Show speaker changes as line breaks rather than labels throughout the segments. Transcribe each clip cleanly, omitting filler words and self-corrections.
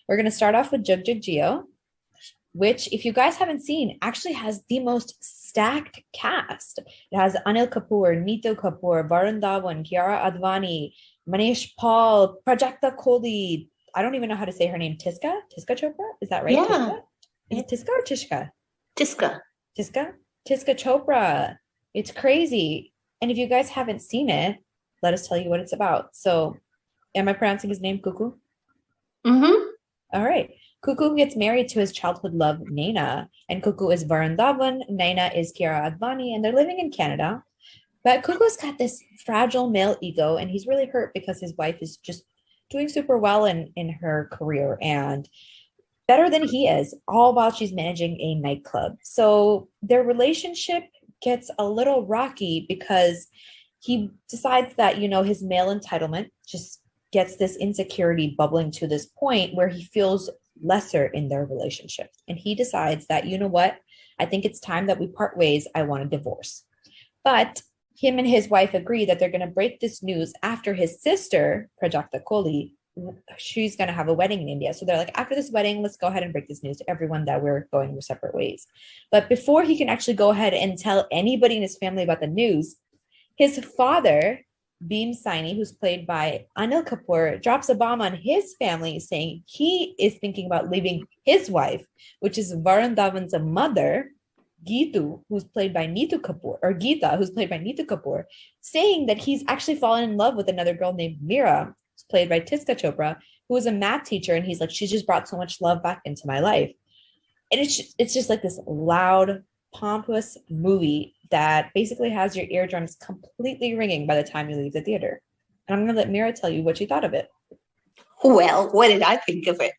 We're going to start off with Jugjugg Jeeyo, which, if you guys haven't seen, actually has the most stacked cast. It has Anil Kapoor, Neetu Kapoor, Varun Dhawan, Kiara Advani, Manish Paul, Prajakta Kohli. I don't even know how to say her name. Tiska Chopra? Is that right?
Yeah,
Tiska? Is it Tiska or Tishka?
Tiska.
Tiska? Tiska Chopra. It's crazy. And if you guys haven't seen it, let us tell you what it's about. So, am I pronouncing his name Cuckoo?
Mm-hmm.
All right. Cuckoo gets married to his childhood love, Naina, and Cuckoo is Varun Dhawan. Naina is Kiara Advani, and they're living in Canada. But Cuckoo's got this fragile male ego, and he's really hurt because his wife is just doing super well in her career and better than he is, all while she's managing a nightclub. So their relationship gets a little rocky because he decides that, his male entitlement just gets this insecurity bubbling to this point where he feels lesser in their relationship. And he decides that, you know what? I think it's time that we part ways. I want a divorce. But him and his wife agree that they're going to break this news after his sister, Prajakta Kohli, she's going to have a wedding in India. So they're like, after this wedding, let's go ahead and break this news to everyone that we're going our separate ways. But before he can actually go ahead and tell anybody in his family about the news, his father, Beam Saini, who's played by Anil Kapoor, drops a bomb on his family saying he is thinking about leaving his wife, which is Varun Dhawan's mother, Geetu, who's played by Neetu Kapoor, or Geeta, who's played by Neetu Kapoor, saying that he's actually fallen in love with another girl named Mira, who's played by Tiska Chopra, who was a math teacher, and he's like, she's just brought so much love back into my life. And it's just like this loud, pompous movie that basically has your eardrums completely ringing by the time you leave the theater. And I'm going to let Mira tell you what she thought of it.
Well, what did I think of it?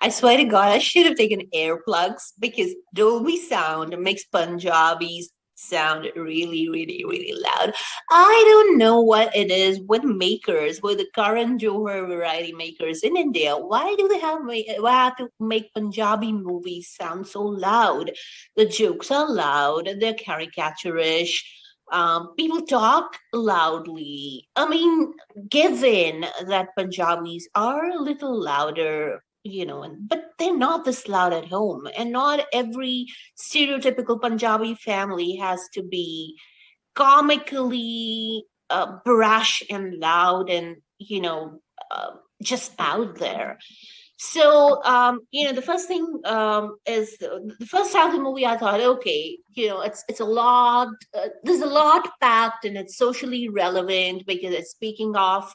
I swear to God, I should have taken earplugs because Dolby sound makes Punjabis sound really, really, really loud. I don't know what it is with makers, with the current Johar variety makers in India. Why do they have to make Punjabi movies sound so loud? The jokes are loud, they're caricaturish. People talk loudly. I mean, given that Punjabis are a little louder, but they're not this loud at home. And not every stereotypical Punjabi family has to be comically brash and loud and, just out there. So, the first thing is the first half of the movie. I thought, okay, it's a lot. There's a lot packed, and it's socially relevant because it's speaking of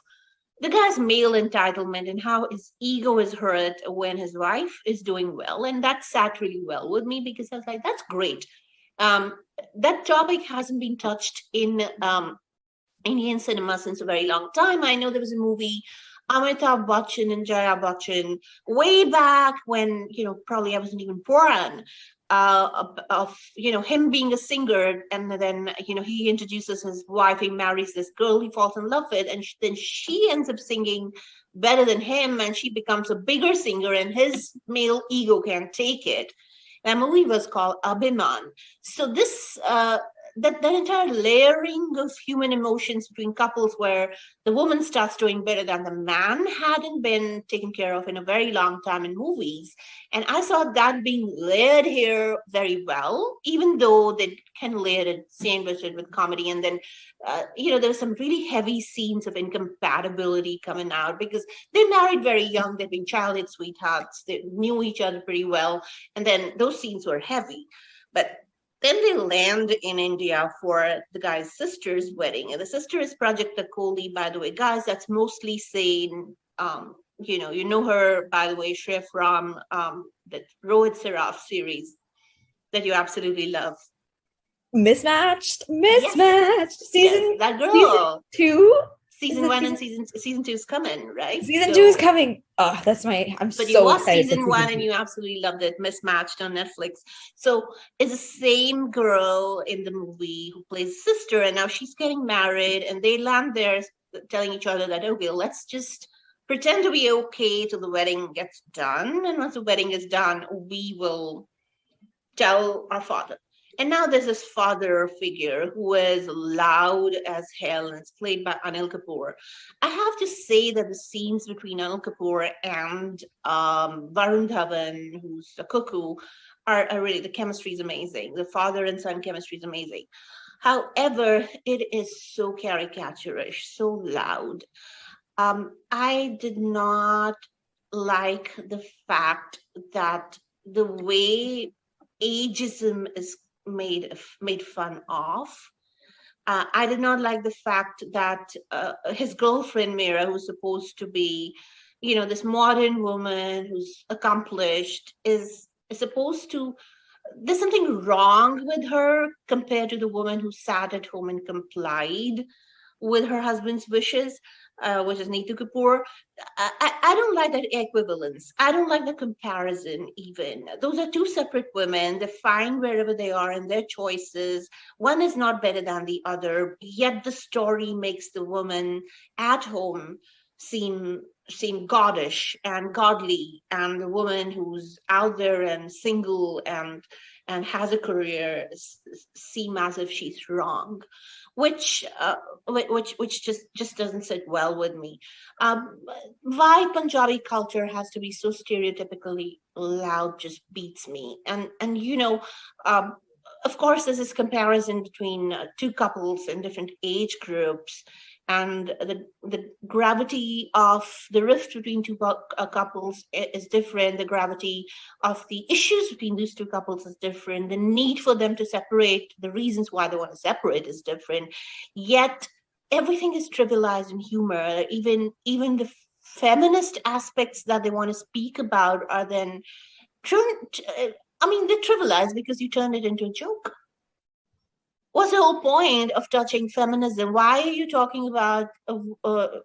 the guy's male entitlement and how his ego is hurt when his wife is doing well, and that sat really well with me because I was like, that's great. Um, that topic hasn't been touched in Indian cinema since a very long time. I know there was a movie, Amitabh Bachchan and Jaya Bachchan, way back when, probably I wasn't even born, of him being a singer, and then, he introduces his wife, he marries this girl he falls in love with, and then she ends up singing better than him, and she becomes a bigger singer, and his male ego can't take it. That movie was called Abhiman. So this that entire layering of human emotions between couples where the woman starts doing better than the man hadn't been taken care of in a very long time in movies. And I saw that being layered here very well, even though they can layer it, sandwich it with comedy. And then, there's some really heavy scenes of incompatibility coming out because they married very young. They've been childhood sweethearts. They knew each other pretty well. And then those scenes were heavy. But then they land in India for the guy's sister's wedding. And the sister is Prajakta Kohli, by the way. Guys, that's mostly seen, you know her, by the way, Shref Ram, the Rohit Saraf series that you absolutely love.
Mismatched,
Yes, yes,
season
that
season
girl.
two.
Season one and season two is coming, right?
Season two is coming. Oh, I'm
But you
so
watched
excited for
season one
season
and
two.
you absolutely loved it. Mismatched on Netflix. So it's the same girl in the movie who plays sister, and now she's getting married, and they land there telling each other that, okay, let's just pretend to be okay till the wedding gets done, and once the wedding is done, we will tell our father. And now there's this father figure who is loud as hell, and it's played by Anil Kapoor. I have to say that the scenes between Anil Kapoor and Varun Dhawan, who's a cuckoo, are really, the chemistry is amazing. The father and son chemistry is amazing. However, it is so caricaturish, so loud. I did not like the fact that the way ageism is made fun of. I did not like the fact that his girlfriend Mira, who's supposed to be, this modern woman who's accomplished, is supposed to. There's something wrong with her compared to the woman who sat at home and complied with her husband's wishes, which is Neetu Kapoor. I don't like that equivalence. I don't like the comparison even. Those are two separate women. They're fine wherever they are in their choices. One is not better than the other, yet the story makes the woman at home seem goddish and godly, and the woman who's out there and single and has a career seem as if she's wrong, which just doesn't sit well with me. Why Punjabi culture has to be so stereotypically loud just beats me. And of course, there's this comparison between two couples in different age groups, and the gravity of the rift between two couples is different. The gravity of the issues between these two couples is different. The need for them to separate, the reasons why they want to separate is different. Yet everything is trivialized in humor. Even the feminist aspects that they want to speak about are then they're trivialized because you turn it into a joke. What's the whole point of touching feminism? Why are you talking about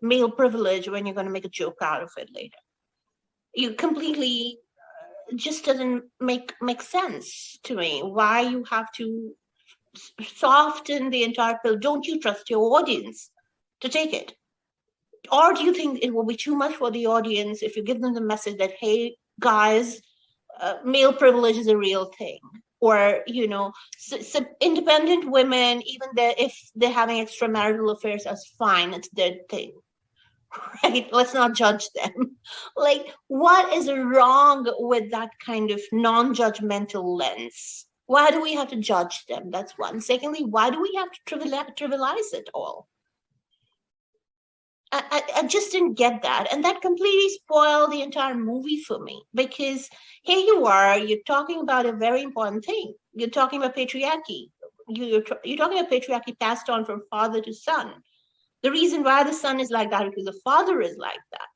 male privilege when you're going to make a joke out of it later? You completely just doesn't make sense to me. Why you have to soften the entire pill? Don't you trust your audience to take it? Or do you think it will be too much for the audience if you give them the message that, hey, guys, male privilege is a real thing? Or, so independent women, even if they're having extramarital affairs, that's fine. It's their thing, right? Let's not judge them. Like, what is wrong with that kind of non-judgmental lens? Why do we have to judge them? That's one. Secondly, why do we have to trivialize it all? I just didn't get that. And that completely spoiled the entire movie for me, because here you are, you're talking about a very important thing. You're talking about patriarchy. You're talking about patriarchy passed on from father to son. The reason why the son is like that is because the father is like that.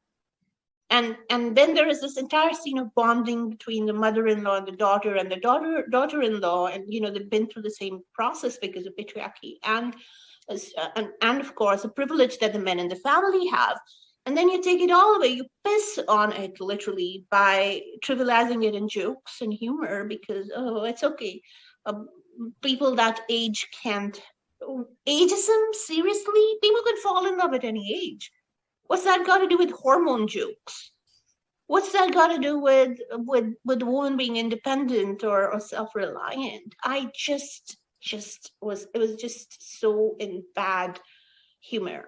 And then there is this entire scene of bonding between the mother-in-law and the daughter-in-law, and they've been through the same process because of patriarchy. And of course, a privilege that the men in the family have. And then you take it all away. You piss on it literally by trivializing it in jokes and humor because, it's okay. People that age can't. Ageism? Seriously? People could fall in love at any age. What's that got to do with hormone jokes? What's that got to do with the woman being independent or self-reliant? It was just so in bad humor.